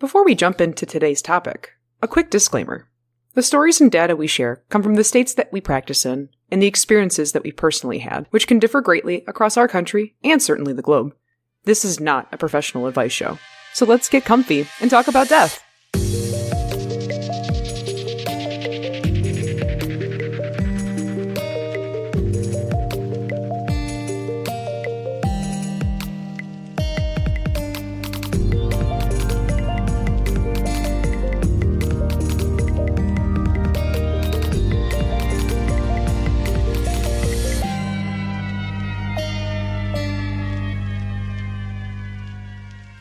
Before we jump into today's topic, a quick disclaimer. The stories and data we share come from the states that we practice in and the experiences that we personally had, which can differ greatly across our country and certainly the globe. This is not a professional advice show, so let's get comfy and talk about death.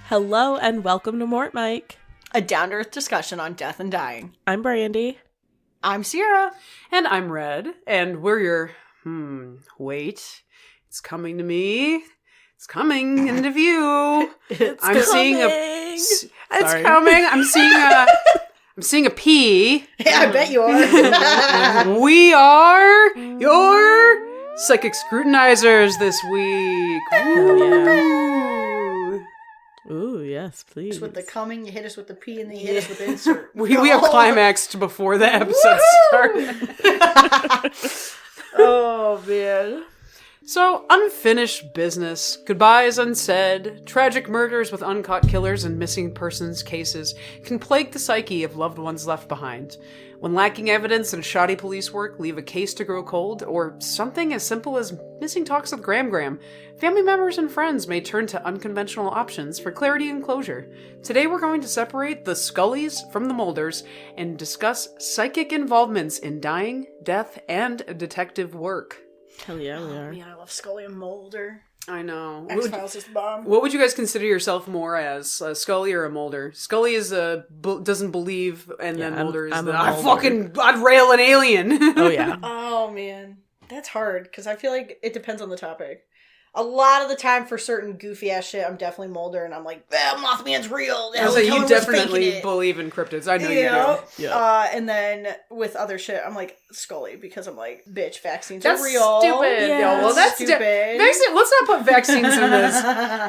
Hello and welcome to Mort Mike, a down-to-earth discussion on death and dying. I'm Brandy. I'm Sierra. And I'm Red, and we're your, wait, it's coming to me. It's coming into view. It's I'm coming. seeing it's coming. I'm seeing a P. Yeah, I bet you are. We are your psychic scrutinizers this week. Hell yeah. Ooh, yes, please. With the coming, you hit us with the P and then you hit us with the insert. We have climaxed before the episode started. Oh, man. So, unfinished business, goodbyes unsaid, tragic murders with uncaught killers and missing persons cases can plague the psyche of loved ones left behind. When lacking evidence and shoddy police work leave a case to grow cold, or something as simple as missing talks with Gram, family members and friends may turn to unconventional options for clarity and closure. Today we're going to separate the Scullys from the Mulders and discuss psychic involvements in dying, death, and detective work. Hell yeah, we Oh, are. man, I love Scully and Mulder. I know. X-Files is the bomb. What would you guys consider yourself more as, a Scully or a Mulder? Scully is doesn't believe, and then Mulder is I'd rail an alien. Oh yeah. Oh, man. That's hard, because I feel like it depends on the topic. A lot of the time, for certain goofy-ass shit, I'm definitely Mulder, and I'm like, Mothman's real. You definitely believe in cryptids. I know you do. Yeah. And then with other shit, I'm like, Scully, because I'm like, bitch, vaccines That's are real. stupid. Yeah. No, well, that's stupid. let's not put vaccines in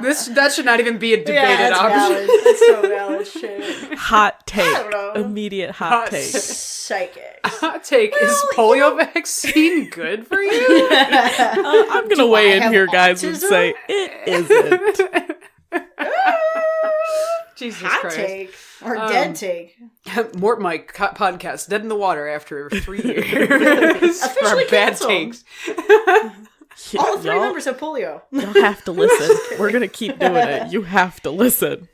this. That should not even be a debated option. Valid. That's so valid shit. Hot take. I don't know. Immediate hot take. Psychics. Hot take. Is polio vaccine good for you? I'm going to weigh in here, guys, and say it isn't. Jesus Hot Christ. take. Or dead take. Mort Mike podcast, dead in the water after 3 years. Officially for bad canceled. takes. All three Y'all- members have polio. Y'all have to listen. We're going to keep doing it. You have to listen.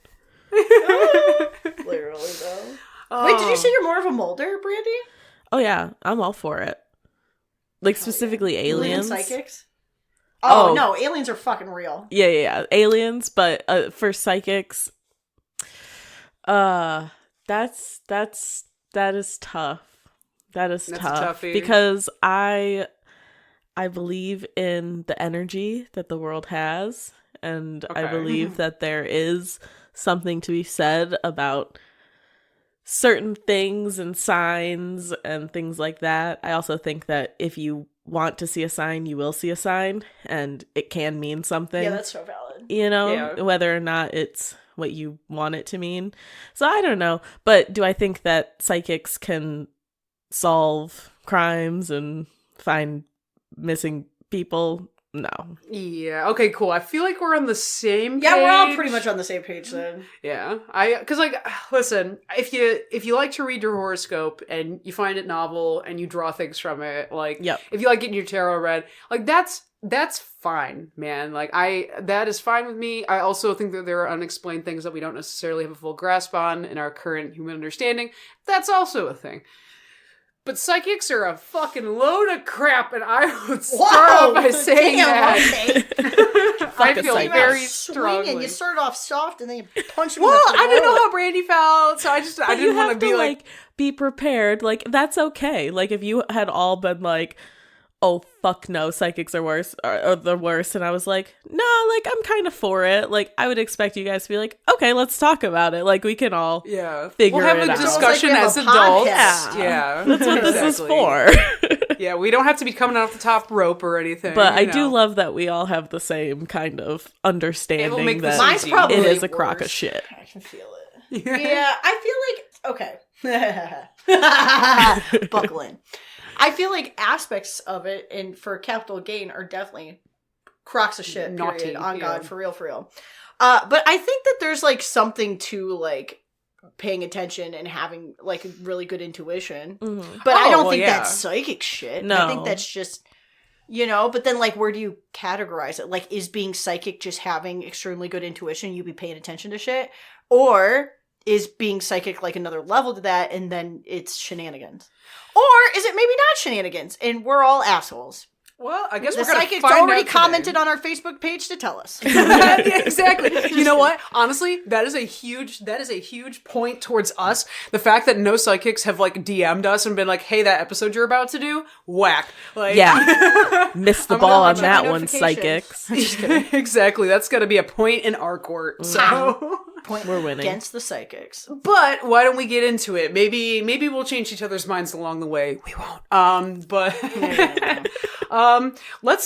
Literally, though. Wait, did you say you're more of a Mulder, Brandy? Oh yeah, I'm all for it. Like specifically aliens. Psychics? Oh. Oh, no, aliens are fucking real. Yeah. Aliens, but for psychics, that is tough. That's a tough toughie. because I believe in the energy that the world has, and I Okay. believe that there is something to be said about certain things and signs and things like that. I also think that if you want to see a sign, you will see a sign, and it can mean something. Yeah, that's so valid. You know, Yeah. whether or not it's what you want it to mean. So I don't know. But do I think that psychics can solve crimes and find missing people? No. Yeah. Okay. Cool. I feel like we're on the same. Yeah, we're all page. pretty much on the same page then. Yeah. Because listen, if you like to read your horoscope and you find it novel and you draw things from it, like, Yep. if you like getting your tarot read, like that's fine, man. Like that is fine with me. I also think that there are unexplained things that we don't necessarily have a full grasp on in our current human understanding. That's also a thing. But psychics are a fucking load of crap, and I would start off by saying that. I feel psychic. very strongly. strongly. You start off soft and then you punch him. Well, in the I didn't know throat. how Brandy felt, so I But didn't want to be like, be prepared. Like, that's okay. Like, if you had all been like, oh, fuck no, psychics are worse, or the worst, and I was like, no, like, I'm kind of for it. Like, I would expect you guys to be like, okay, let's talk about it. Like, we can all figure we'll have it a out. discussion It's almost as like we have a adults. podcast. Yeah. That's what this is Exactly. for. Yeah, we don't have to be coming off the top rope or anything. But I you do know. love that we all have the same kind of It will understanding make this that Mine's easy. probably it is a crock of worse. shit. I can feel it. Yeah, I feel like buckle in. I feel like aspects of it, and for capital gain, are definitely crocks of shit. Naughty, Period. On yeah. God, for real. But I think that there's like something to like paying attention and having like really good intuition. Mm-hmm. But I don't well, think yeah. that's psychic shit. No. I think that's just, but then like where do you categorize it? Like, is being psychic just having extremely good intuition, you be paying attention to shit? Or is being psychic like another level to that and then it's shenanigans? Or is it maybe not shenanigans and we're all assholes? Well, I guess The we're gonna psychics find already out commented today. on our Facebook page to tell us. Yeah, exactly. You know what? Honestly, that is a huge point towards us. The fact that no psychics have like DM'd us and been like, "Hey, that episode you're about to do, whack." Like, Yeah. Missed the I'm gonna ball on check that my one, notifications. psychics. exactly. That's got to be a point in our court. So. Point We're winning. against the psychics. But why don't we get into it? Maybe we'll change each other's minds along the way. We won't. But let's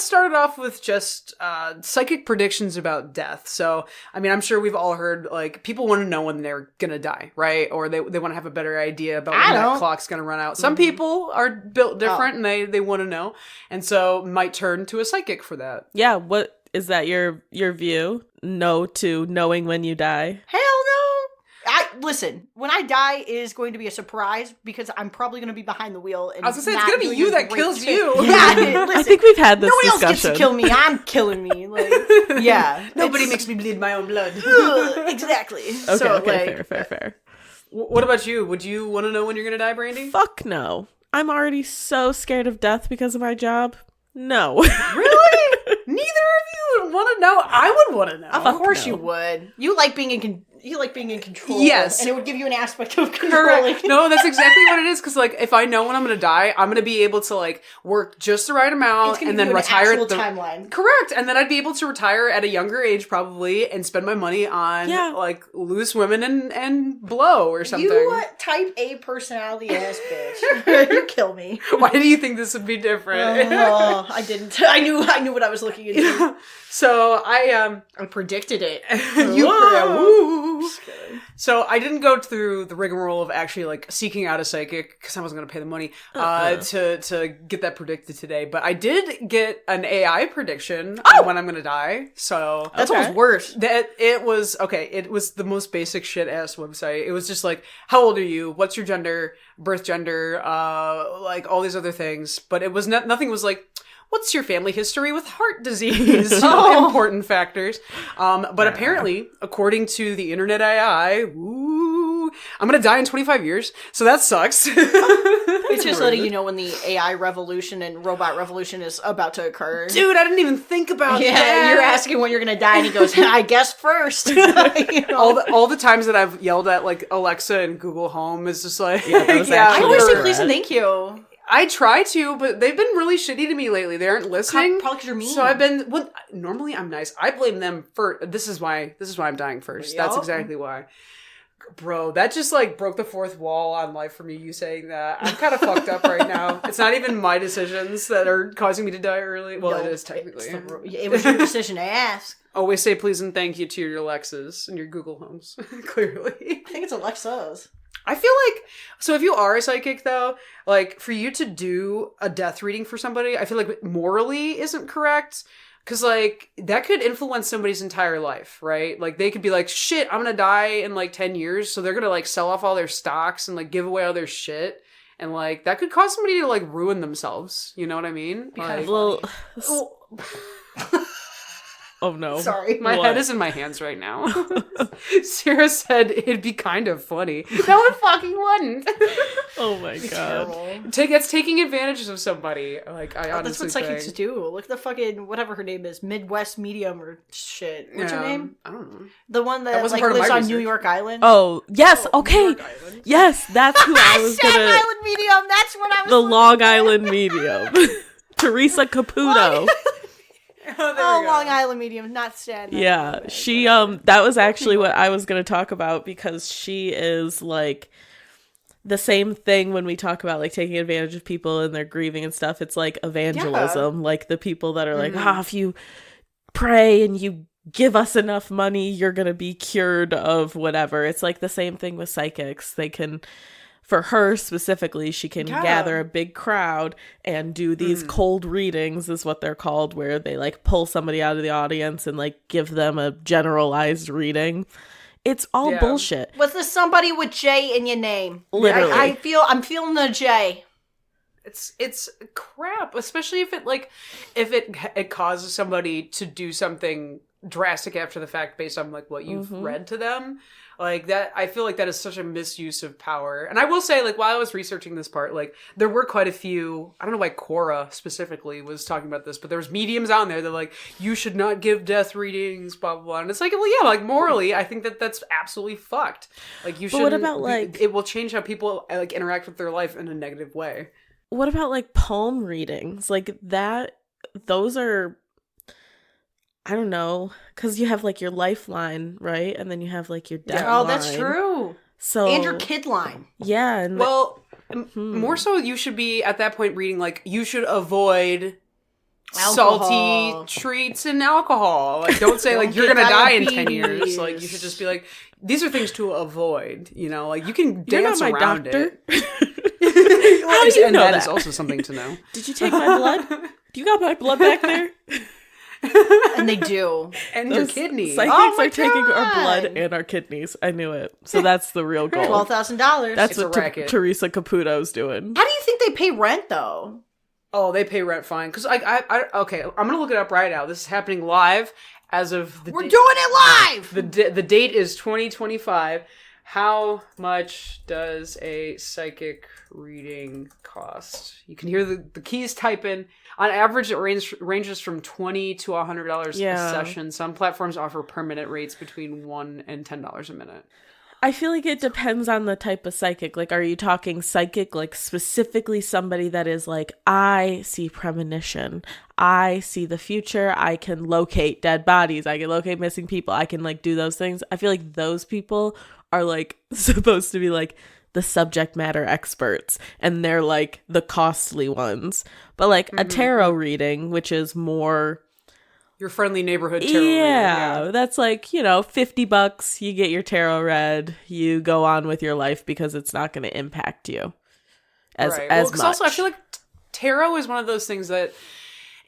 start it off with just psychic predictions about death. So, I mean, I'm sure we've all heard like people want to know when they're gonna die, right? Or they want to have a better idea about when that clock's gonna run out. Some people are built different and they want to know, and so might turn to a psychic for that. Yeah, what is that your view? No to knowing when you die? Hell no! Listen, when I die, it is going to be a surprise because I'm probably going to be behind the wheel. And I was gonna say, it's not gonna be doing you a that great kills shit. you. Yeah, I listen, think we've had this nobody else discussion. gets to kill me. I'm killing me. Like, yeah, Nobody it's- makes me bleed my own blood. exactly. Okay, So, okay, like, fair. What about you? Would you want to know when you're gonna die, Brandy? Fuck no. I'm already so scared of death because of my job. No. Really? Neither of you would want to know. I would want to know. Of course no. you would. You like being in control. Yes. and it would give you an aspect of controlling. Correct. No, that's exactly what it is. Because like, if I know when I'm gonna die, I'm gonna be able to like work just the right amount It's gonna and give then you an retire actual at the timeline. correct. And then I'd be able to retire at a younger age probably and spend my money on like loose women and blow or something. You type A personality ass bitch. You kill me. Why do you think this would be different? Oh, I didn't. I knew what I was looking into. Yeah. So I predicted it. Woo. So I didn't go through the rigmarole of actually like seeking out a psychic because I wasn't going to pay the money to get that predicted today. But I did get an AI prediction on when I'm going to die. So That's almost worse. it was the most basic shit ass website. It was just like, how old are you? What's your gender? Birth gender? Like all these other things. But it was nothing was like, what's your family history with heart disease? Important factors. But apparently, according to the Internet AI, I'm going to die in 25 years. So that sucks. It's just letting you know when the AI revolution and robot revolution is about to occur. Dude, I didn't even think about Yeah, that. you're asking when you're going to die, and he goes, I guess first. You know? All the times that I've yelled at like Alexa and Google Home is just like, Yeah, that was I actually always say correct. please and thank you. I try to, but they've been really shitty to me lately. They aren't listening. Probably because you're mean. So I've been. Well, normally I'm nice. I blame them for. This is why I'm dying first. That's Yup. exactly why. Bro, that just like broke the fourth wall on life for me. You saying that I'm kind of fucked up right now. It's not even my decisions that are causing me to die early. Well, No, it is technically. It was your decision to ask. Always say please and thank you to your Alexas and your Google Homes. Clearly. I think it's Alexa's. I feel like, so if you are a psychic though, like for you to do a death reading for somebody, I feel like morally isn't correct. Cause like that could influence somebody's entire life, right? Like they could be like, shit, I'm gonna die in like 10 years. So they're gonna like sell off all their stocks and like give away all their shit. And like that could cause somebody to like ruin themselves. You know what I mean? Like, Well, oh no. Sorry. my What? head is in my hands right now. Sarah said it'd be kind of funny. No, it fucking wouldn't. Oh my god. Terrible. It's taking advantage of somebody. Like I honestly That's what psychics think. do. Look at the fucking whatever her name is, Midwest Medium or shit. What's her Yeah, name? I don't know. The one that wasn't like part of lives my on New research. York Island. Oh, yes, okay. York Island. Yes, that's who I was Staten gonna... Island Medium. That's what I was. The looking Long at. Island medium. Teresa Caputo. Oh, there Oh, we go. Long Island Medium, not Staten Island. Yeah, she that was actually what I was going to talk about because she is like the same thing when we talk about like taking advantage of people and their grieving and stuff. It's like evangelism, like the people that are like, if you pray and you give us enough money, you're going to be cured of whatever. It's like the same thing with psychics. They can, for her specifically, she can gather a big crowd and do these cold readings is what they're called, where they like pull somebody out of the audience and like give them a generalized reading. It's all bullshit. Was there somebody with J in your name? Literally. I'm feeling the J. It's crap, especially if it causes somebody to do something drastic after the fact based on like what you've read to them. Like that, I feel like that is such a misuse of power. And I will say, like, while I was researching this part, like, there were quite a few, I don't know why Cora specifically was talking about this, but there was mediums out there that, like, you should not give death readings, blah, blah, blah. And it's like, well, yeah, like, morally, I think that's absolutely fucked. Like, you should. What about, like, it will change how people, like, interact with their life in a negative way. What about, like, palm readings? Like, those are, I don't know, because you have like your lifeline, right? And then you have like your death line. Oh, that's true. So, and your kid line. Yeah. And more so you should be at that point reading like, you should avoid alcohol, salty treats and alcohol. Like, don't say like, you're going to die in 10 years. Like, you should just be like, these are things to avoid, you know? Like, you can dance you're not my around doctor. it. How do you know that is also something to know. Did you take my blood? You got my blood back there? And they do. And your kidneys. Psychics are taking our blood and our kidneys. I knew it. So that's the real goal. $12,000. That's what Teresa Caputo's doing. How do you think they pay rent, though? Oh, they pay rent fine. Because okay, I'm going to look it up right now. This is happening live as of the We're doing it live! The date is 2025. How much does a psychic reading cost? You can hear the keys type in. On average, it ranges from $20 to $100 a session. Some platforms offer per minute rates between $1 and $10 a minute. I feel like it depends on the type of psychic. Like, are you talking psychic, like specifically somebody that is like, I see premonition, I see the future, I can locate dead bodies, I can locate missing people, I can like do those things. I feel like those people are like supposed to be like the subject matter experts, and they're like the costly ones. But like a tarot reading, which is more your friendly neighborhood tarot reading. Yeah, that's like, you know, $50, you get your tarot read, you go on with your life because it's not going to impact you as much. Also, I feel like tarot is one of those things that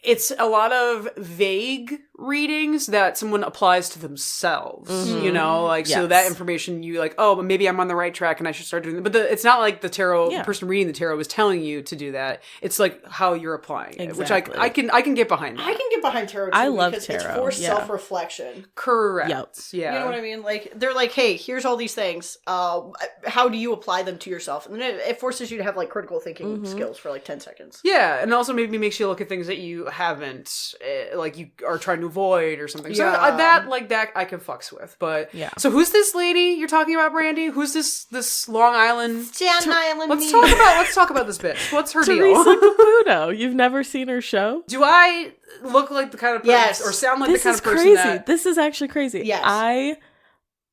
it's a lot of vague readings that someone applies to themselves, you know, like, so that information you like, oh, but maybe I'm on the right track and I should start doing that. But it's not like the tarot the person reading the tarot is telling you to do that. It's like how you're applying it, which I can get behind that. I can get behind tarot too. I love because tarot. It's for self-reflection. Correct. Yep. Yeah. You know what I mean? Like, they're like, hey, here's all these things. How do you apply them to yourself? And then it forces you to have like critical thinking skills for like 10 seconds. Yeah, and also maybe makes you look at things that you haven't, like you are trying to avoid or something. So that I can fucks with. But so who's this lady you're talking about, Brandy? Who's this Long Island? Staten Island. Let's talk about this bitch. What's her Teresa deal? Caputo. You've never seen her show? Do I look like the kind of person or sound like the kind of person crazy. that... This is actually crazy. Yes. I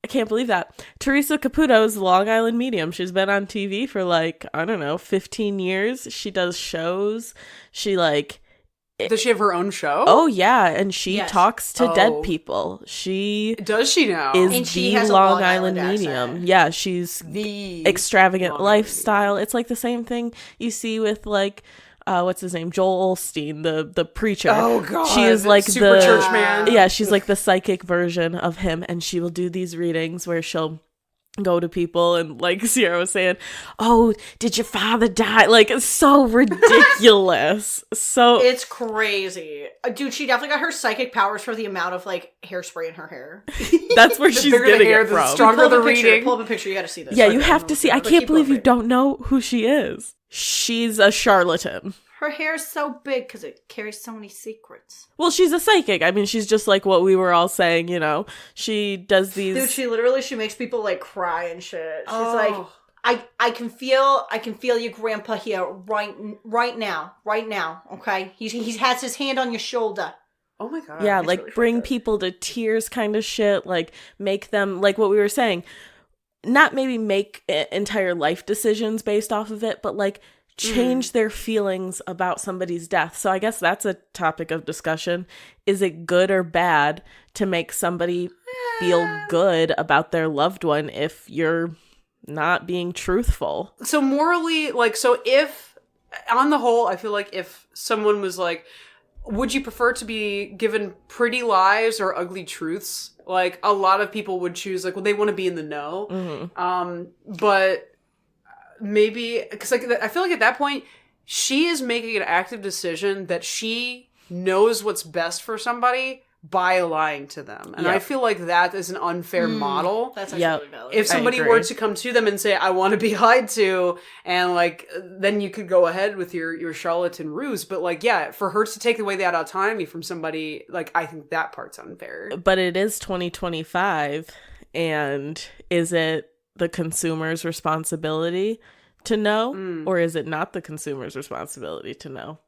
can't believe that. Teresa Caputo is a Long Island medium. She's been on TV for like, I don't know, 15 years. She does shows. She like... Does she have her own show? Oh, yeah. And she talks to dead people. Does she now? Is and she the has Long a Island medium. accent. Yeah, she's the extravagant Long lifestyle. It's like the same thing you see with like, what's his name? Joel Osteen, the preacher. Oh, God. She is like super church man. Yeah, she's like the psychic version of him. And she will do these readings where she'll go to people and like Sierra was saying, oh, did your father die? Like, it's so ridiculous. So it's crazy. Dude, she definitely got her psychic powers for the amount of like hairspray in her hair. That's where she's getting it from. The stronger the reading. Pull up a picture, you gotta see this. Yeah, you have to see. I can't believe you don't know who she is. She's a charlatan. Her hair is so big because it carries so many secrets. Well, she's a psychic. I mean, she's just like what we were all saying, you know. She does these... Dude, she makes people like cry and shit. She's like, I can feel your grandpa here right now, okay? He has his hand on your shoulder. Oh my God. Yeah, like really bring people to tears kind of shit, like make them, like what we were saying, not maybe make entire life decisions based off of it, but like change their feelings about somebody's death. So I guess that's a topic of discussion. Is it good or bad to make somebody feel good about their loved one if you're not being truthful? So morally, like, so if, on the whole, I feel like if someone was like, would you prefer to be given pretty lies or ugly truths? Like, a lot of people would choose, like, well, they want to be in the know. But maybe, because like, I feel like at that point, she is making an active decision that she knows what's best for somebody by lying to them. And I feel like that is an unfair model. That's actually really valid. If somebody were to come to them and say, I want to be lied to, and like, then you could go ahead with your charlatan ruse. But like, yeah, for her to take away that autonomy from somebody, like, I think that part's unfair. But it is 2025, and is it the consumer's responsibility to know, or is it not the consumer's responsibility to know?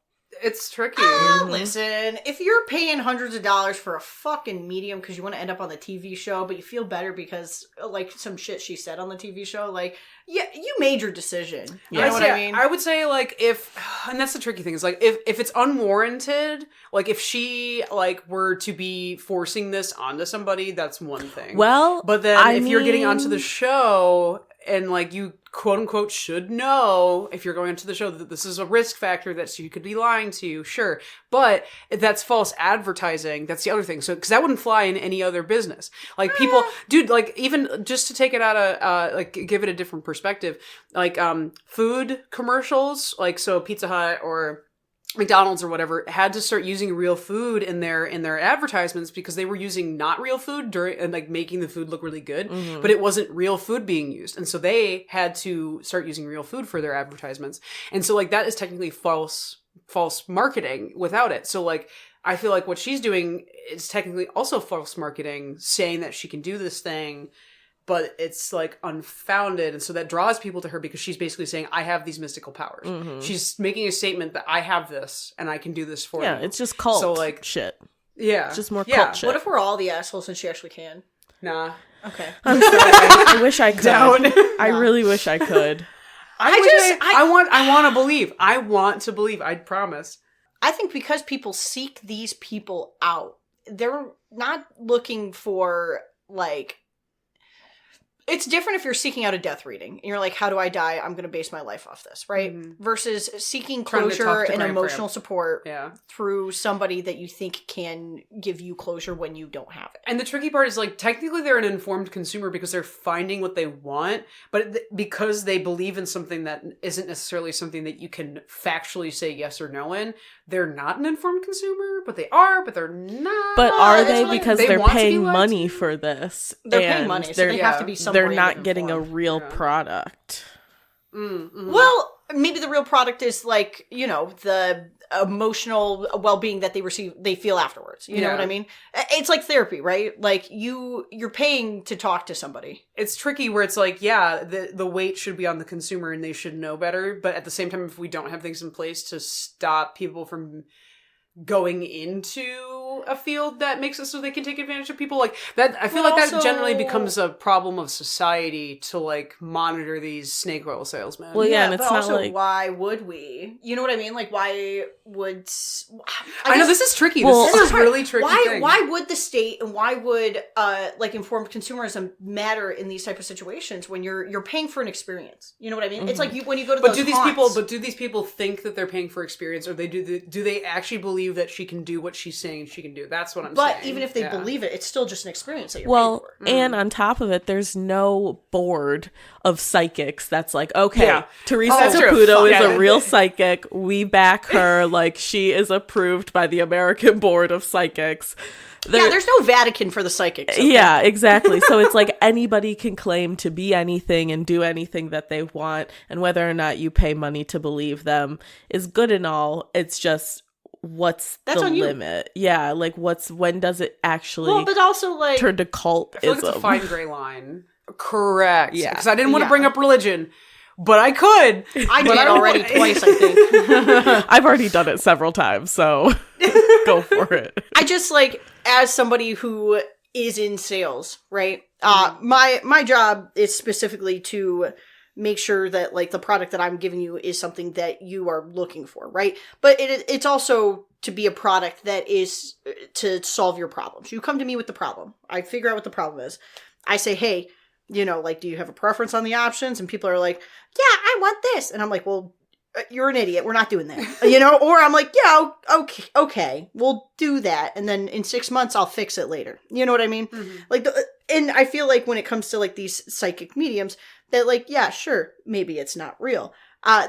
It's tricky. Listen, if you're paying hundreds of dollars for a fucking medium because you want to end up on the TV show, but you feel better because, like, some shit she said on the TV show, like, yeah, you made your decision. You know what I mean? I would say, like, if, and that's the tricky thing, is, like, if it's unwarranted, like, if she, like, were to be forcing this onto somebody, that's one thing. Well, but then if you're getting onto the show and, like, you quote unquote should know, if you're going into the show, that this is a risk factor that you could be lying to you, sure. But if that's false advertising, that's the other thing. So, because that wouldn't fly in any other business. Like, people, dude, like, even just to take it out of, like, give it a different perspective, like, food commercials, like, so Pizza Hut or McDonald's or whatever had to start using real food in their advertisements because they were using not real food during, and like making the food look really good, but it wasn't real food being used. And so they had to start using real food for their advertisements. And so like that is technically false marketing without it. So like, I feel like what she's doing is technically also false marketing, saying that she can do this thing, but it's like unfounded. And so that draws people to her because she's basically saying, I have these mystical powers. She's making a statement that I have this and I can do this for you. Yeah, it's just cult shit. Yeah. It's just more cult shit. What if we're all the assholes and she actually can? Nah. Okay. I'm sorry. I wish I could. I really wish I could. I want to believe. I want to believe. I promise. I think because people seek these people out, they're not looking for, like, it's different if you're seeking out a death reading and you're like, how do I die? I'm going to base my life off this, right? Versus seeking closure and emotional support through somebody that you think can give you closure when you don't have it. And the tricky part is, like, technically they're an informed consumer because they're finding what they want, but because they believe in something that isn't necessarily something that you can factually say yes or no in, they're not an informed consumer, but they are, but they're not. But are they? Like, because they're paying money for this. They're paying money, so they have to be some they're brand not of getting a informed. real product. Well, maybe the real product is, like, you know, the emotional well-being that they feel afterwards. You know what I mean? It's like therapy, right? Like, you're paying to talk to somebody. It's tricky where it's like, yeah, the weight should be on the consumer and they should know better. But at the same time, if we don't have things in place to stop people from going into a field that makes it so they can take advantage of people like that, I feel like that generally becomes a problem of society to, like, monitor these snake oil salesmen. Well, yeah, and it's but not also, like, why would we? You know what I mean? Like, why would? I know this is tricky. Well, this is a really tricky thing. Why would the state and why would like informed consumerism matter in these type of situations when you're paying for an experience? You know what I mean? It's like when you go to those haunts. Do these people think that they're paying for experience, or do they actually believe that she can do what she's saying she can do? That's what I'm saying. But even if they believe it, it's still just an experience that you're paying for. And on top of it, there's no board of psychics that's like, okay, Teresa Caputo is a real psychic. We back her. Like, she is approved by the American Board of Psychics. There's no Vatican for the psychics. Okay? Yeah, exactly. So it's like anybody can claim to be anything and do anything that they want, and whether or not you pay money to believe them is good and all. It's just, what's the limit? Yeah, like when does it actually but also, like, turn to cultism? I feel like it's a fine gray line. Correct. Yeah. Because I didn't want to bring up religion, but I could. I did already twice, I think. I've already done it several times, so go for it. I just, like, as somebody who is in sales, right? My job is specifically to make sure that like the product that I'm giving you is something that you are looking for, right? But it's also to be a product that is to solve your problems. You come to me with the problem. I figure out what the problem is. I say, hey, you know, like, do you have a preference on the options? And people are like, yeah, I want this. And I'm like, well, you're an idiot. We're not doing that. You know? Or I'm like, yeah, okay, we'll do that. And then in 6 months, I'll fix it later. You know what I mean? Mm-hmm. Like, and I feel like when it comes to like these psychic mediums, that like, yeah, sure, maybe it's not real.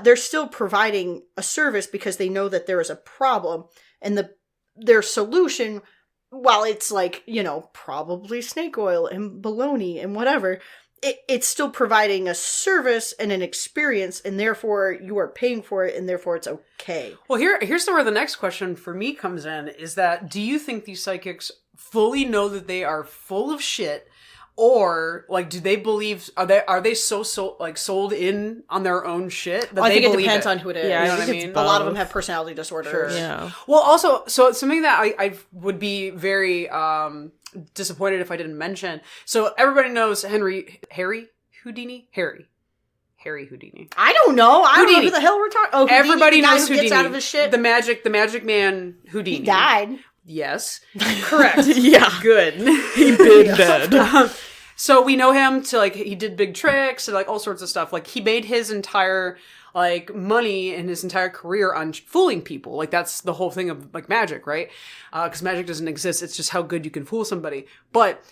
They're still providing a service because they know that there is a problem, and their solution, while it's like, you know, probably snake oil and baloney and whatever, it's still providing a service and an experience, and therefore you are paying for it, and therefore it's okay. Well, here's where the next question for me comes in, is that do you think these psychics fully know that they are full of shit? Or like, do they believe? Are they so like sold in on their own shit that I they think believe it depends on who it is. Yeah, you know what I mean. A lot of them have personality disorders. Sure. Yeah. Well, also, so it's something that I would be very disappointed if I didn't mention. So everybody knows Harry Houdini. I don't know. I don't know Houdini. who the hell we're talking. Oh, Houdini, Everybody the guy knows who Houdini. gets out of his shit. The magic man Houdini. He died. Yes, correct. Yeah, good. He been dead. So we know him to like, he did big tricks and like all sorts of stuff. Like he made his entire like money and his entire career on fooling people. Like that's the whole thing of like magic, right? Because magic doesn't exist. It's just how good you can fool somebody. But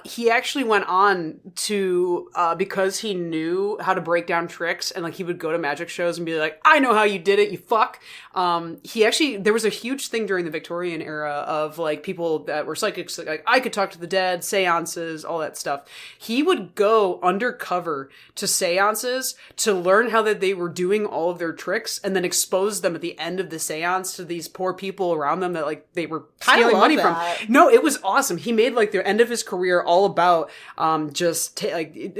he actually went on to, because he knew how to break down tricks, and like he would go to magic shows and be like, I know how you did it, you fuck. There was a huge thing during the Victorian era of like people that were psychics, like I could talk to the dead, seances, all that stuff. He would go undercover to seances to learn how that they were doing all of their tricks, and then expose them at the end of the seance to these poor people around them that like they were stealing money from. No, it was awesome. He made like the end of his career all about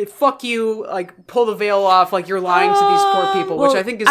fuck you, like pull the veil off, like you're lying to these poor people, which I think is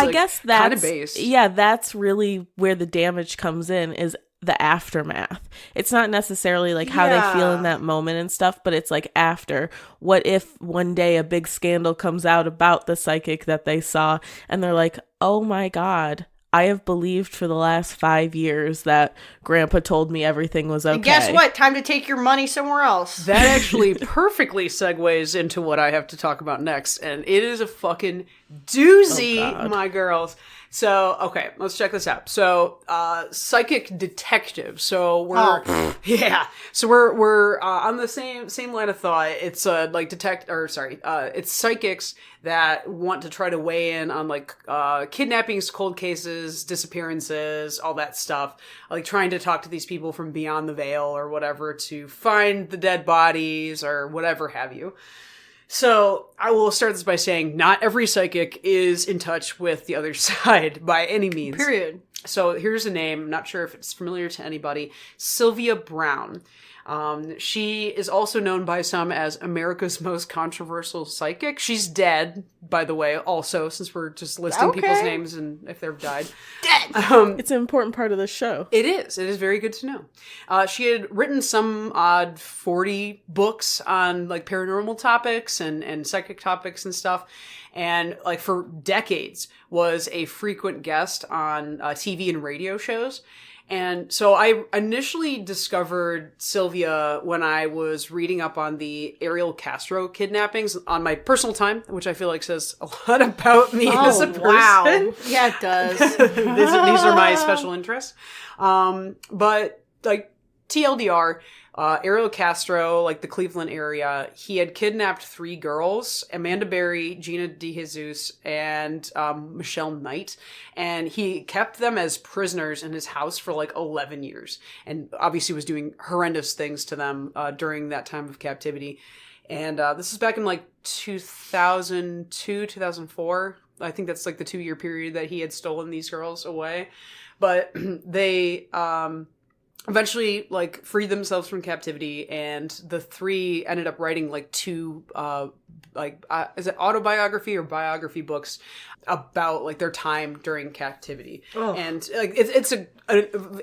kind of based. Yeah, that's really where the damage comes in, is the aftermath. It's not necessarily like how they feel in that moment and stuff, but it's like after. What if one day a big scandal comes out about the psychic that they saw, and they're like, oh my God, I have believed for the last 5 years that Grandpa told me everything was okay. And guess what? Time to take your money somewhere else. That actually perfectly segues into what I have to talk about next, and it is a fucking doozy, my girls. So, okay, let's check this out. So, psychic detective. So we're we're on the same line of thought. It's it's psychics that want to try to weigh in on like kidnappings, cold cases, disappearances, all that stuff. Like trying to talk to these people from beyond the veil or whatever to find the dead bodies or whatever have you. So I will start this by saying not every psychic is in touch with the other side by any means. Period. So here's a name. I'm not sure if it's familiar to anybody. Sylvia Brown. She is also known by some as America's most controversial psychic. She's dead, by the way, also, since we're just listing people's names and if they've died. Dead! It's an important part of the show. It is. It is very good to know. She had written some odd 40 books on like paranormal topics and psychic topics and stuff. And like for decades was a frequent guest on TV and radio shows. And so I initially discovered Sylvia when I was reading up on the Ariel Castro kidnappings on my personal time, which I feel like says a lot about me as a person. Wow. Yeah, it does. These are my special interests. But like TLDR, Ariel Castro, like the Cleveland area, he had kidnapped 3 girls, Amanda Berry, Gina DeJesus, and Michelle Knight. And he kept them as prisoners in his house for like 11 years. And obviously was doing horrendous things to them during that time of captivity. And this is back in like 2002, 2004. I think that's like the 2-year period that he had stolen these girls away. But they eventually like freed themselves from captivity, and the 3 ended up writing like 2 is it autobiography or biography books about like their time during captivity. And like it's an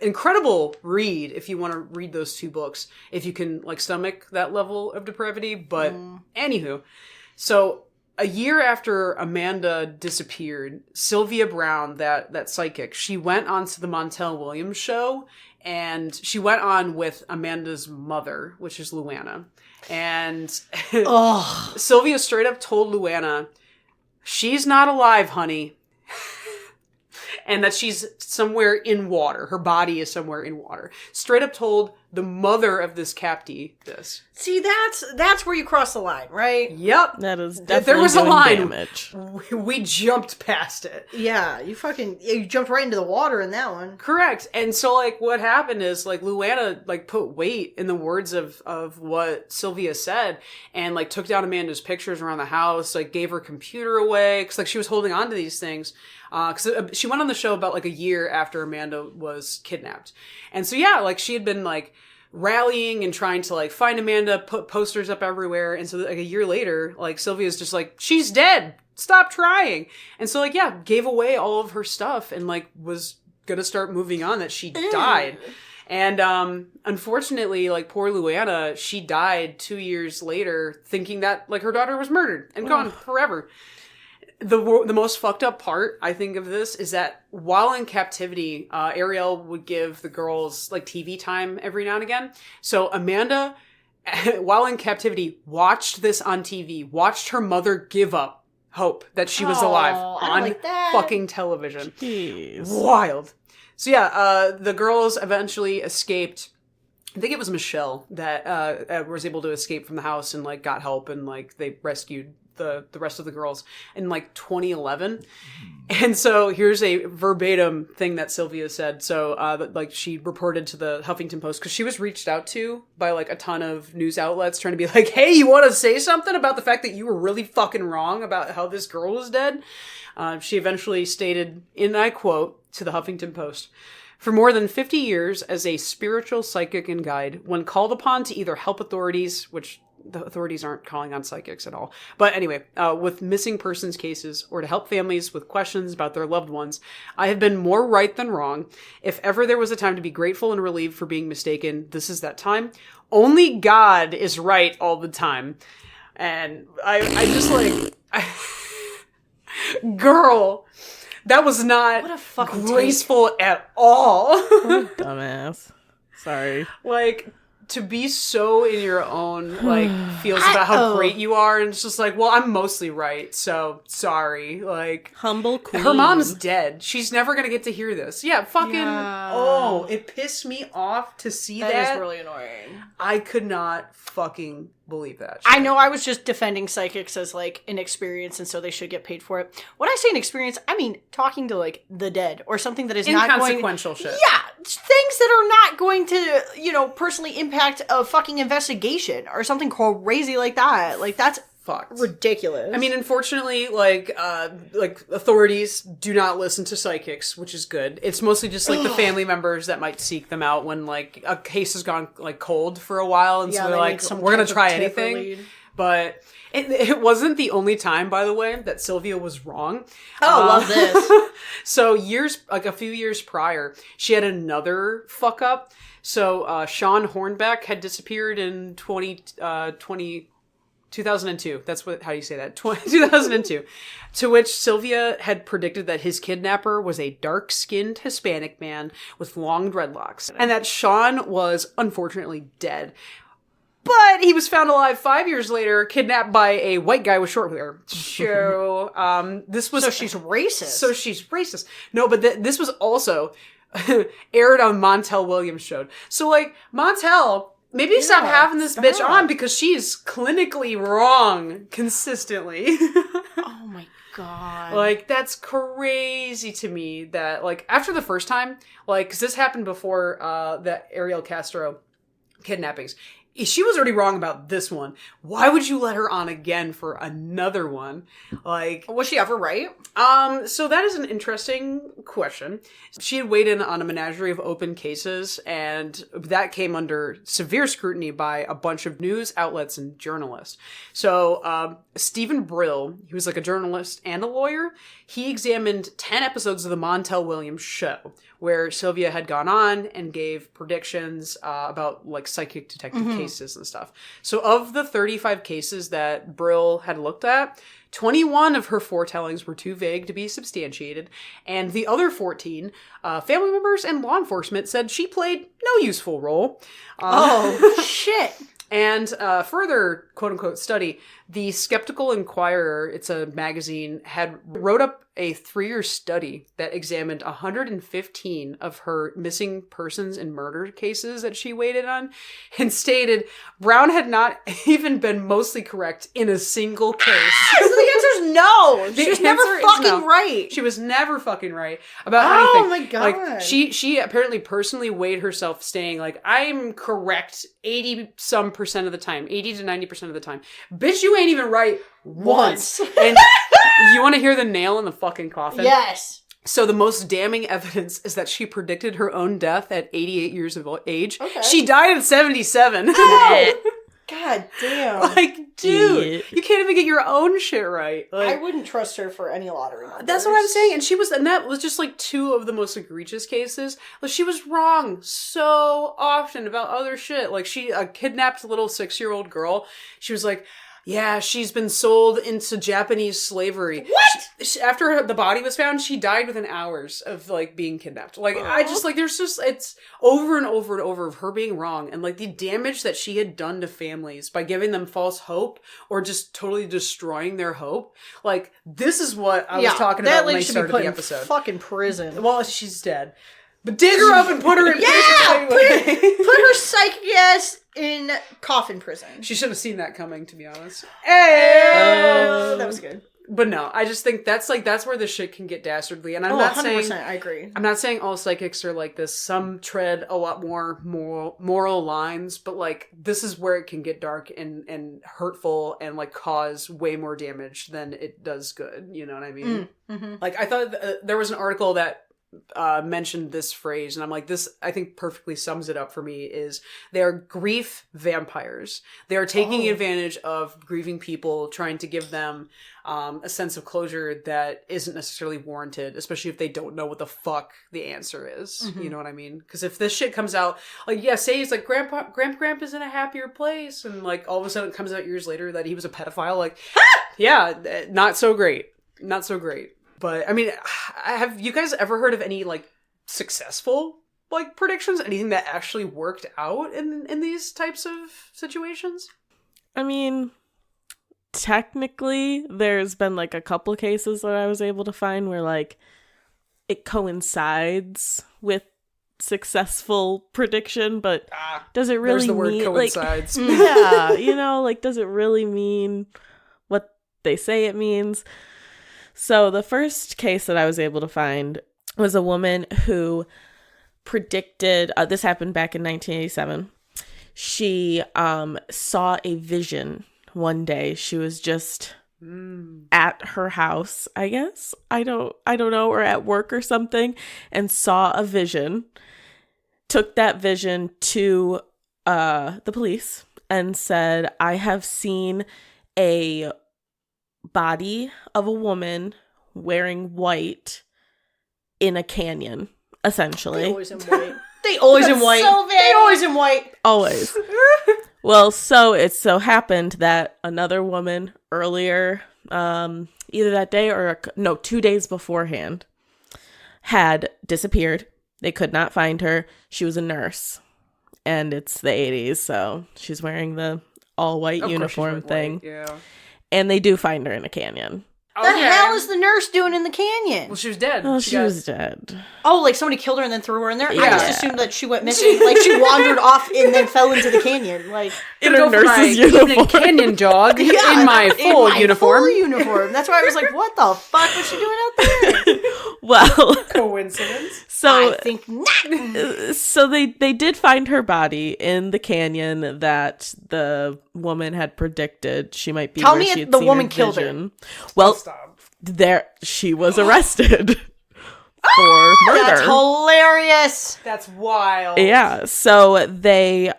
incredible read if you want to read those 2 books, if you can like stomach that level of depravity. But anywho, so a year after Amanda disappeared, Sylvia Brown, that psychic, she went onto the Montel Williams show, and she went on with Amanda's mother, which is Luana. And Sylvia straight up told Luana, she's not alive, honey. And that she's somewhere in water. Her body is somewhere in water. Straight up told the mother of this captee this. See, that's where you cross the line, right? Yep. That is definitely there was a doing line. damage. We jumped past it. Yeah, you jumped right into the water in that one. Correct. And so, like, what happened is, like, Luana, like, put weight in the words of what Sylvia said and, like, took down Amanda's pictures around the house, like, gave her computer away, because, like, she was holding on to these things. Because she went on the show about, like, a year after Amanda was kidnapped. And so, yeah, like, she had been, like, rallying and trying to, like, find Amanda, put posters up everywhere. And so, like, a year later, like, Sylvia's just like, she's dead. Stop trying. And so, like, yeah, gave away all of her stuff and, like, was gonna start moving on that she died. And unfortunately, like, poor Luana, she died 2 years later thinking that, like, her daughter was murdered and gone forever. The most fucked up part, I think, of this is that while in captivity, Ariel would give the girls, like, TV time every now and again. So Amanda, while in captivity, watched this on TV, watched her mother give up hope that she was alive on fucking television. Jeez. Wild. So yeah, the girls eventually escaped. I think it was Michelle that was able to escape from the house and, like, got help, and, like, they rescued the rest of the girls in, like, 2011. And so here's a verbatim thing that Sylvia said. So like, she reported to the Huffington Post because she was reached out to by, like, a ton of news outlets trying to be like, hey, you want to say something about the fact that you were really fucking wrong about how this girl was dead? She eventually stated, and I quote, to the Huffington Post, "For more than 50 years as a spiritual psychic and guide, when called upon to either help authorities," which the authorities aren't calling on psychics at all, but anyway, "with missing persons cases or to help families with questions about their loved ones, I have been more right than wrong. If ever there was a time to be grateful and relieved for being mistaken, this is that time. Only God is right all the time." And I just, like, girl, that was not What a fucking graceful at all. Dumbass. Sorry. Like, to be so in your own, like, feels about how great you are, and it's just like, well, I'm mostly right, so sorry. Like, Humble queen. her mom's dead. She's never gonna get to hear this. Yeah, fucking, Yeah. it pissed me off to see That that. is really annoying. I could not fucking believe that shit. I know I was just defending psychics as, like, an experience, and so they should get paid for it. When I say an experience, I mean talking to, like, the dead or something that is not going... Inconsequential shit. Yeah, things that are not going to, personally impact a fucking investigation or something crazy like that. Like, that's Fucked. ridiculous. I mean, unfortunately, like authorities do not listen to psychics, which is good. It's mostly just, like, the family members that might seek them out when, like, a case has gone, like, cold for a while, and so they're like, we're gonna try anything. But it wasn't the only time, by the way, that Sylvia was wrong. Oh, love this. So a few years prior, she had another fuck up. So Sean Hornbeck had disappeared in 2002. That's how you say that. 2002. To which Sylvia had predicted that his kidnapper was a dark-skinned Hispanic man with long dreadlocks, and that Sean was unfortunately dead. But he was found alive 5 years later, kidnapped by a white guy with short hair. So, this was... So she's racist. No, but this was also aired on Montel Williams' show. So, like, Montel... Maybe stop having this bitch on, because she's clinically wrong consistently. Oh my god. Like, that's crazy to me that, like, after the first time, like, because this happened before the Ariel Castro kidnappings. She was already wrong about this one. Why would you let her on again for another one? Like, Was she ever right? So that is an interesting question. She had weighed in on a menagerie of open cases, and that came under severe scrutiny by a bunch of news outlets and journalists. So, Stephen Brill, he was like a journalist and a lawyer, he examined 10 episodes of the Montel Williams show, where Sylvia had gone on and gave predictions about like psychic detective cases and stuff. So of the 35 cases that Brill had looked at, 21 of her foretellings were too vague to be substantiated, and the other 14, family members and law enforcement said she played no useful role. Shit. And further, quote-unquote, study, the Skeptical Inquirer, it's a magazine, had wrote up a 3-year study that examined 115 of her missing persons and murder cases that she waited on, and stated Brown had not even been mostly correct in a single case. So the answer is no. She was never fucking right. She was never fucking right about anything. Oh my God. Like, she apparently personally weighed herself saying, like, I'm correct 80% of the time, 80 to 90% of the time. Bitch, you ain't even right once. And you want to hear the nail in the fucking coffin? Yes. So the most damning evidence is that she predicted her own death at 88 years of age. Okay. She died at 77. Oh, God damn. Like, dude, you can't even get your own shit right. Like, I wouldn't trust her for any lottery numbers. that's what I'm saying. And that was just like 2 of the most egregious cases. Like, she was wrong so often about other shit. Like, she kidnapped a little 6-year-old girl. She was like, yeah, she's been sold into Japanese slavery. What? After the body was found, she died within hours of, like, being kidnapped. Like, I just, like, it's over and over and over of her being wrong. And, like, the damage that she had done to families by giving them false hope or just totally destroying their hope. Like, this is what I was talking about when I started the episode. Fucking prison. Well, she's dead. But dig her up and put her in prison. Yeah! Anyway. Put her psychic ass in coffin prison. She should have seen that coming, to be honest. Hey! That was good. But no, I just think that's where this shit can get dastardly. And I'm not 100%, saying I agree. I'm not saying all psychics are like this. Some tread a lot more moral lines, but like this is where it can get dark and hurtful and like cause way more damage than it does good. You know what I mean? Mm-hmm. Like I thought there was an article that mentioned this phrase, and I'm like, this I think perfectly sums it up for me, is they are grief vampires. They are taking advantage of grieving people, trying to give them a sense of closure that isn't necessarily warranted, especially if they don't know what the fuck the answer is. You know what I mean? Because if this shit comes out, like, yeah, say it's like grandpa's in a happier place, and like all of a sudden it comes out years later that he was a pedophile, like yeah, not so great. But I mean, have you guys ever heard of any like successful like predictions? Anything that actually worked out in these types of situations? I mean, technically, there's been like a couple cases that I was able to find where like it coincides with successful prediction, but does it really there's the word mean coincides? like, yeah, you know, like does it really mean what they say it means? So the first case that I was able to find was a woman who predicted, this happened back in 1987. She saw a vision one day. She was just at her house, I guess. I don't know, or at work or something, and saw a vision. Took that vision to the police and said, I have seen a body of a woman wearing white in a canyon, essentially. They always in white. They always in white. So they always in white. Always. Well, so it so happened that another woman earlier, either that day or 2 days beforehand, had disappeared. They could not find her. She was a nurse, and it's the 80s, so she's wearing the all-white uniform thing. White, yeah. And they do find her in a canyon. The hell is the nurse doing in the canyon? Well, she was dead. Oh, she was dead. Oh, like somebody killed her and then threw her in there? Yeah. I just assumed that she went missing. Like she wandered off and then fell into the canyon. Like In her nurse's uniform. Canyon jog in my full uniform. That's why I was like, what the fuck was she doing out there? Well, coincidence. So I think not. So they did find her body in the canyon that the woman had predicted she might be. Tell where me she if had the seen woman her killed vision. her. Well, Stop. there she was arrested for murder. That's hilarious. That's wild. Yeah. So they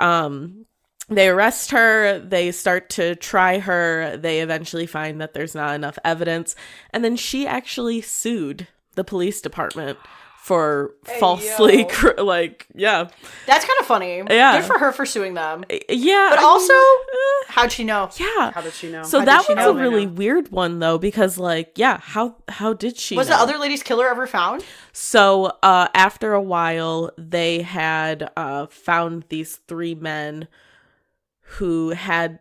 They arrest her. They start to try her. They eventually find that there's not enough evidence. And then she actually sued the police department for falsely, yeah. That's kind of funny. Yeah. Good for her for suing them. Yeah. But also, how'd she know? Yeah. How did she know? So How that did she was know? a really weird one, though, because, like, yeah, how did she Was know? the other lady's killer ever found? So after a while, they had found these 3 men who had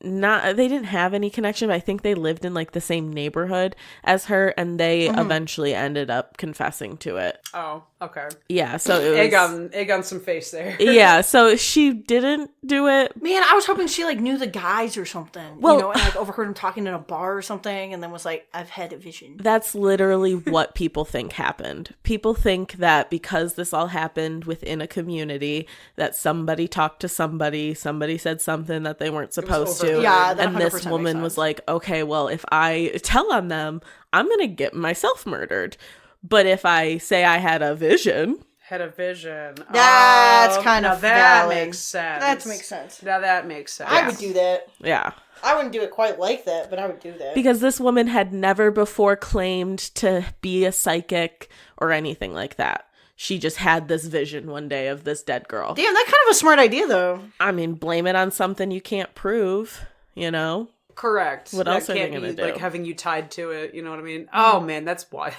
they didn't have any connection, but I think they lived in like the same neighborhood as her, and they eventually ended up confessing to it. Oh, okay. Yeah, so it was Egg on some face there. yeah, so she didn't do it. Man, I was hoping she like knew the guys or something. Well- you know, and like overheard them talking in a bar or something, and then was like, "I've had a vision." That's literally what people think happened. People think that because this all happened within a community, that somebody talked to somebody said something that they weren't supposed to. Yeah, that and 100% this makes woman was sense. like, okay, well, if I tell on them, I'm going to get myself murdered. But if I say I had a vision, Had a vision. That's Oh, kind now of that valid. makes sense. That makes sense. Now that makes sense. I would do that. yeah. I wouldn't do it quite like that, but I would do that. Because this woman had never before claimed to be a psychic or anything like that. She just had this vision one day of this dead girl. Damn, that's kind of a smart idea, though. I mean, blame it on something you can't prove, you know? Correct. What That else are they can't gonna be, do? Like having you tied to it, you know what I mean? Oh man, that's wild.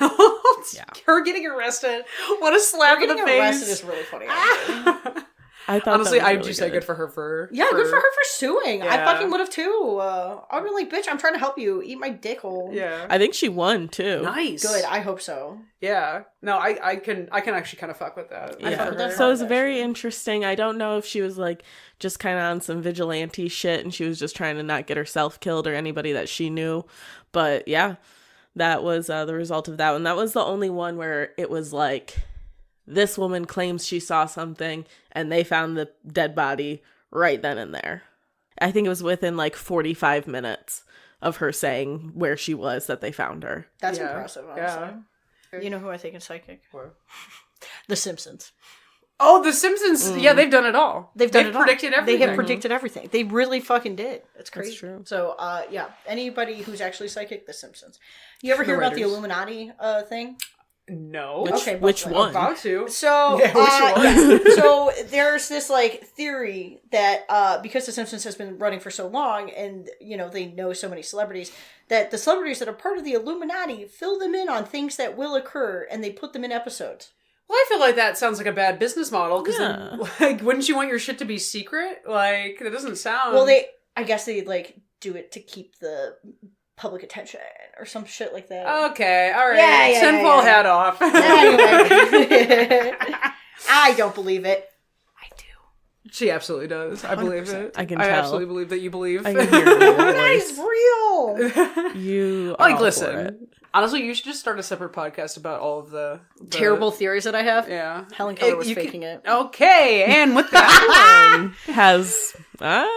Yeah. Her getting arrested. What a slap in the Getting face. arrested is really funny. I thought Honestly, that was I really do say good for her for Yeah, good for her for suing. I Yeah. fucking would have too. I'd be like, bitch, I'm trying to help you. Eat my dick hole. Yeah. I think she won too. Nice. Good. I hope so. Yeah. No, I can actually kind of fuck with that. I fuck Yeah. with that So it was vibe, very actually. interesting. I don't know if she was like just kind of on some vigilante shit and she was just trying to not get herself killed or anybody that she knew. But yeah, that was the result of that one. That was the only one where it was like this woman claims she saw something and they found the dead body right then and there. I think it was within like 45 minutes of her saying where she was that they found her. That's Yeah. impressive, Yeah. honestly. You know who I think is psychic? What? The Simpsons. Oh, The Simpsons. Yeah, they've done it all. They've done it all. predicted everything. They have predicted everything. They really fucking did. It's crazy. true. So, yeah, anybody who's actually psychic, The Simpsons. You ever hear about the writers. Illuminati thing? No. Okay, Which but- one? About to. So, Yeah, which one? so there's this like theory that because The Simpsons has been running for so long, and you know they know so many celebrities, that the celebrities that are part of the Illuminati fill them in on things that will occur, and they put them in episodes. Well, I feel like that sounds like a bad business model because Yeah. like, wouldn't you want your shit to be secret? Like, that doesn't sound. Well, I guess they like do it to keep the public attention or some shit like that. Okay, all right. Yeah, Tinfoil yeah. hat off. Anyway, I don't believe it. I do. She absolutely does. I believe 100%. it. I can I tell. absolutely believe that you believe. I can hear it in your Illuminati's voice. real. You are Like, all for listen. it. Honestly, you should just start a separate podcast about all of the Terrible theories that I have. Yeah. Helen Keller was You can- faking it. Okay, and with that Has I'm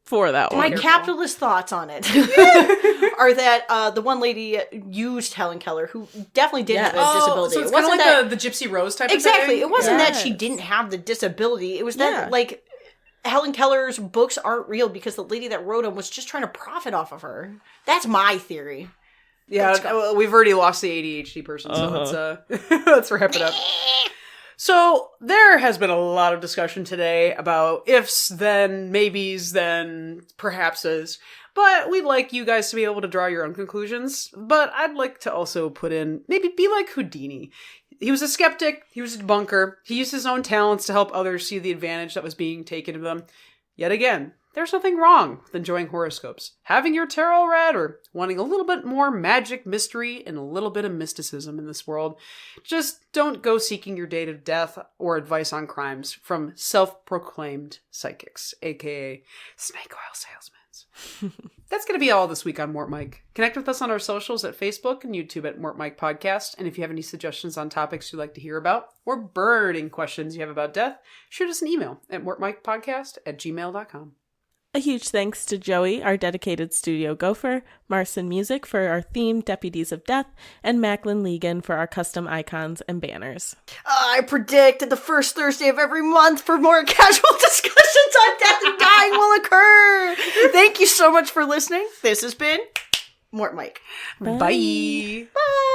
for that My one. capitalist thoughts on it are that the one lady used Helen Keller, who definitely did have a Yes. disability. So it's It kind of wasn't like that the Gypsy Rose type exactly. of thing. It wasn't that she Yes. didn't have the disability. It was that Yeah. like Helen Keller's books aren't real because the lady that wrote them was just trying to profit off of her. That's my theory. Yeah, we've already lost the ADHD person, so let's wrap it up. So there has been a lot of discussion today about ifs, then, maybes, then, perhapses. But we'd like you guys to be able to draw your own conclusions. But I'd like to also put in, maybe be like Houdini. He was a skeptic, he was a debunker, he used his own talents to help others see the advantage that was being taken of them. Yet again, there's nothing wrong with enjoying horoscopes, having your tarot read, or wanting a little bit more magic, mystery, and a little bit of mysticism in this world. Just don't go seeking your date of death or advice on crimes from self-proclaimed psychics, aka snake oil salesmen. That's going to be all this week on Mort Mike. Connect with us on our socials at Facebook and YouTube at Mort Mike Podcast. And if you have any suggestions on topics you'd like to hear about or burning questions you have about death, shoot us an email at mortmikepodcast@gmail.com. A huge thanks to Joey, our dedicated studio gopher, Marson Music for our theme, Deputies of Death, and Macklin Legan for our custom icons and banners. I predict that the first Thursday of every month for more casual discussions on death and dying will occur. Thank you so much for listening. This has been Mort Mike. Bye. Bye.